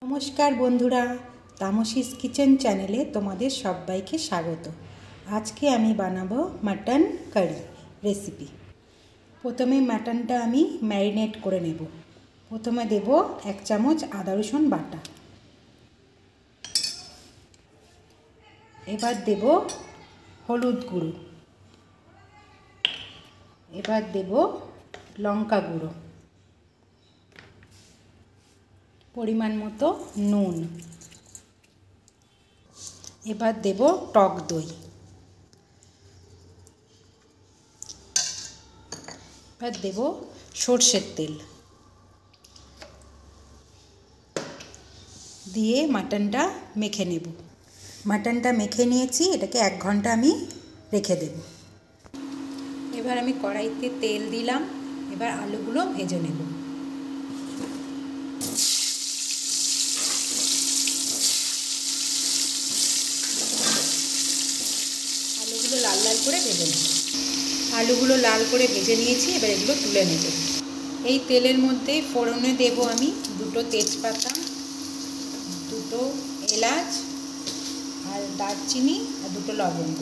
নমস্কার বন্ধুরা, তামসিস কিচেন চ্যানেলে তোমাদের সবাইকে স্বাগত। আজকে আমি বানাবো মাটন কারি রেসিপি। প্রথমে মাটনটা আমি ম্যারিনেট করে নেব। প্রথমে দেব 1 চামচ আদা রসুন বাটা। এবার দেব হলুদ গুঁড়ো। এবার দেব লঙ্কা গুঁড়ো, পরিমাণ মতো নুন। এবার দেব টক দই। এবার দেব সরষের তেল দিয়ে মাটনটা মেখে নেব। মাটনটা মেখে নিয়েছি, এটাকে 1 ঘন্টা আমি রেখে দেব। এবার আমি কড়াইতে তেল দিলাম। এবার আলুগুলো ভেজে নেব। আলুগুলো লাল লাল করে ভেজে নেব। আলুগুলো লাল করে ভেজে নিয়েছি, এবার এগুলো তুলে নেব। এই তেলের মধ্যে ফোড়নে দেব আমি 2টো তেজপাতা, 2টো এলাচ আর দারচিনি আর 2টো লবঙ্গ।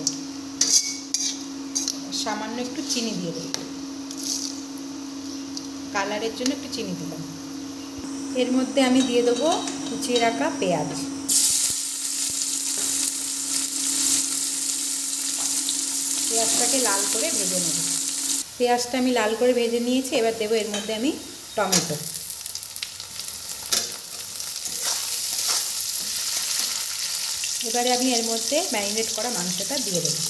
সামান্য একটু চিনি দিয়ে দেব, কালারের জন্য একটু চিনি দিলাম। এর মধ্যে আমি দিয়ে দেবো কুচিয়ে রাখা পেঁয়াজ। পেঁয়াজটাকে লাল করে ভেজে নেব। পেঁয়াজটা আমি লাল করে ভেজে নিয়েছি। এবার দেবো এর মধ্যে আমি টমেটো। এবারে আমি এর মধ্যে ম্যারিনেট করা মাংসটা দিয়ে দেবো।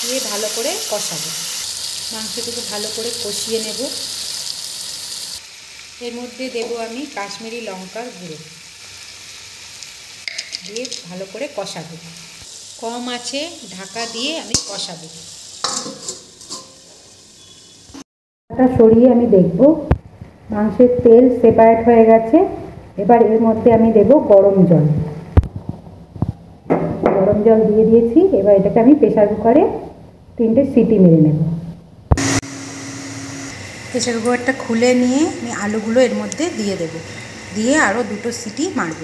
দিয়ে ভালো করে কষাবো। মাংসটুকু ভালো করে কষিয়ে নেব। এর মধ্যে দেব আমি কাশ্মীরি লঙ্কার গুঁড়ো, দিয়ে ভালো করে কষাবো। কম আঁচে ঢাকা দিয়ে আমি কষাবো। সরিয়ে আমি দেখব মাংসের তেল সেপারেট হয়ে গেছে। এবার এর মধ্যে আমি দেব গরম জল। গরম জল দিয়ে দিয়েছি। এবার এটাকে আমি প্রেসার কুকারে 3টে সিটি মেরে নেব। প্রেসার কুকারটা খুলে নিয়ে আমি আলুগুলো এর মধ্যে দিয়ে দেব, দিয়ে আরও 2টো সিটি মারব।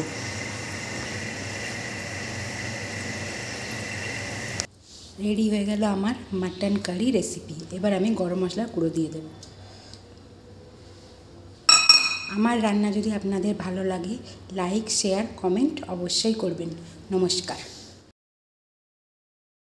রেডি হয়ে গেল আমার মাটন কারি রেসিপি। এবার আমি গরম মশলার গুঁড়ো দিয়ে দেব। আমার রান্না যদি আপনাদের ভালো লাগে, লাইক, শেয়ার, কমেন্ট অবশ্যই করবেন। নমস্কার।